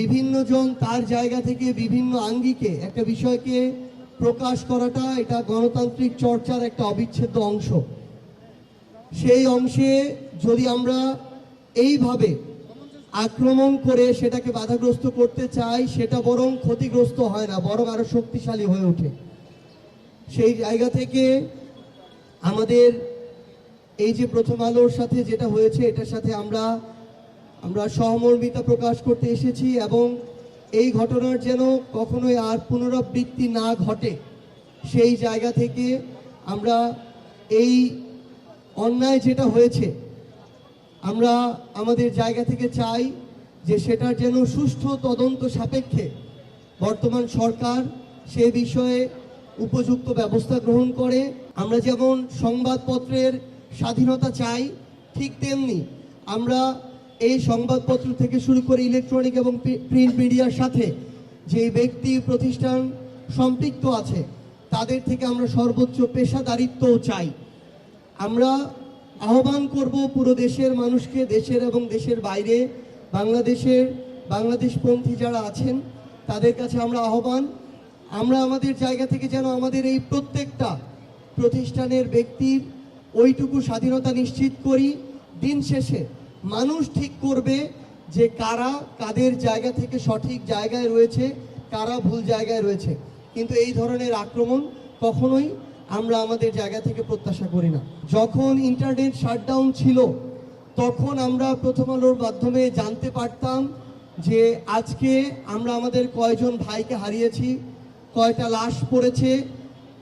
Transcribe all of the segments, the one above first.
বিভিন্ন জন তার জায়গা থেকে বিভিন্ন আঙ্গিকে একটা বিষয়কে প্রকাশ করাটা এটা গণতান্ত্রিক চর্চার একটা অবিচ্ছেদ্য অংশ। সেই অংশে যদি আমরা এইভাবে আক্রমণ করে সেটাকে বাধাগ্রস্ত করতে চাই, সেটা বরং ক্ষতিগ্রস্ত হয় না, বরং আরো শক্তিশালী হয়ে ওঠে। সেই জায়গা থেকে আমাদের এই যে প্রথম আলোর সাথে যেটা হয়েছে, এটার সাথে আমরা সহমর্মিতা প্রকাশ করতে এসেছি এবং এই ঘটনার যেন কখনোই আর পুনরাবৃত্তি না ঘটে, সেই জায়গা থেকে আমরা এই অন্যায় যেটা হয়েছে আমরা আমাদের জায়গা থেকে চাই যে সেটার যেন সুষ্ঠু তদন্ত সাপেক্ষে বর্তমান সরকার সে বিষয়ে উপযুক্ত ব্যবস্থা গ্রহণ করে। আমরা যেমন সংবাদপত্রের স্বাধীনতা চাই, ঠিক তেমনি আমরা এই সংবাদপত্র থেকে শুরু করে ইলেকট্রনিক এবং প্রিন্ট মিডিয়ার সাথে যে ব্যক্তি প্রতিষ্ঠান সম্পৃক্ত আছে তাদের থেকে আমরা সর্বোচ্চ পেশাদারিত্বও চাই। আমরা আহ্বান করব পুরো দেশের মানুষকে, দেশের এবং দেশের বাইরে বাংলাদেশপন্থী যারা আছেন তাদের কাছে আমরা আমাদের জায়গা থেকে যেন আমাদের এই প্রত্যেকটা প্রতিষ্ঠানের ব্যক্তির ওইটুকু স্বাধীনতা নিশ্চিত করি। দিন শেষে মানুষ ঠিক করবে যে কারা কাদের জায়গা থেকে সঠিক জায়গায় রয়েছে, কারা ভুল জায়গায় রয়েছে। কিন্তু এই ধরনের আক্রমণ কখনোই আমরা আমাদের জায়গা থেকে প্রত্যাশা করি না। যখন ইন্টারনেট শাটডাউন ছিল তখন আমরা প্রথম আলোর মাধ্যমে জানতে পারতাম যে আজকে আমরা আমাদের কয়জন ভাইকে হারিয়েছি, কয়টা লাশ পড়েছে,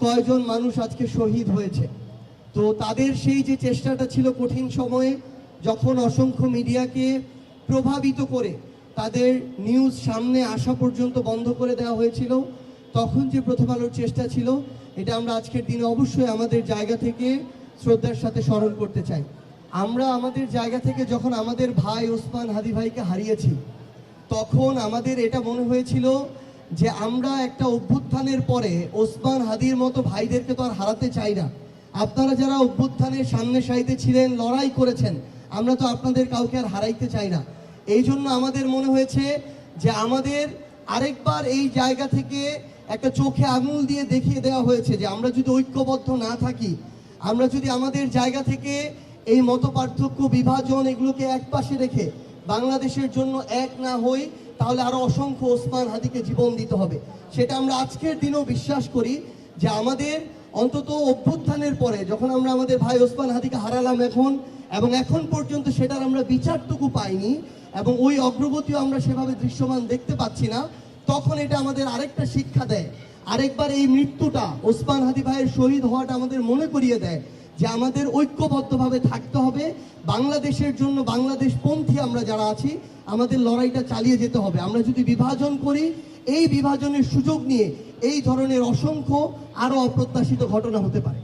কয়জন মানুষ আজকে শহীদ হয়েছে। তো তাদের সেই যে চেষ্টাটা ছিল কঠিন সময়ে, যখন অসংখ্য মিডিয়াকে প্রভাবিত করে তাদের নিউজ সামনে আসা পর্যন্ত বন্ধ করে দেওয়া হয়েছিল, তখন যে প্রথম আলোর চেষ্টা ছিল এটা আমরা আজকের দিনে অবশ্যই আমাদের জায়গা থেকে শ্রদ্ধার সাথে স্মরণ করতে চাই। আমরা আমাদের জায়গা থেকে যখন আমাদের ভাই ওসমান হাদি ভাইকে হারিয়েছি তখন আমাদের এটা মনে হয়েছিল যে আমরা একটা অভ্যুত্থানের পরে ওসমান হাদির মতো ভাইদেরকে তো আর হারাতে চাই না। আপনারা যারা অভ্যুত্থানের সামনে সারিতে ছিলেন, লড়াই করেছেন, আমরা তো আপনাদের কাউকে আর হারাইতে চাই না। এই জন্য আমাদের মনে হয়েছে যে আমাদের আরেকবার এই জায়গা থেকে একটা চোখে আঙুল দিয়ে দেখিয়ে দেওয়া হয়েছে যে আমরা যদি ঐক্যবদ্ধ না থাকি, আমরা যদি আমাদের জায়গা থেকে এই মতপার্থক্য, বিভাজন এগুলোকে একপাশে রেখে বাংলাদেশের জন্য এক না হই, তাহলে আরো অসংখ্য ওসমান হাদিকে জীবন দিতে হবে। সেটা আমরা আজকের দিনেও বিশ্বাস করি যে আমাদের অন্তত অভ্যুত্থানের পরে যখন আমরা আমাদের ভাই ওসমান হাদিকে হারালাম এখন পর্যন্ত সেটার আমরা বিচারটুকু পাইনি এবং ওই অগ্রগতিও আমরা সেভাবে দৃশ্যমান দেখতে পাচ্ছি না, তখন এটা আমাদের আরেকটা শিক্ষা দেয়, আরেকবার এই মৃত্যুটা, ওসমান হাদি ভাইয়ের শহীদ হওয়াটা আমাদের মনে করিয়ে দেয় যে আমাদের ঐক্যবদ্ধভাবে থাকতে হবে। বাংলাদেশের জন্য, বাংলাদেশপন্থী আমরা যারা আছি, আমাদের লড়াইটা চালিয়ে যেতে হবে। আমরা যদি বিভাজন করি, এই বিভাজনের সুযোগ নিয়ে এই ধরনের অসংখ্য আরো অপ্রত্যাশিত ঘটনা হতে পারে।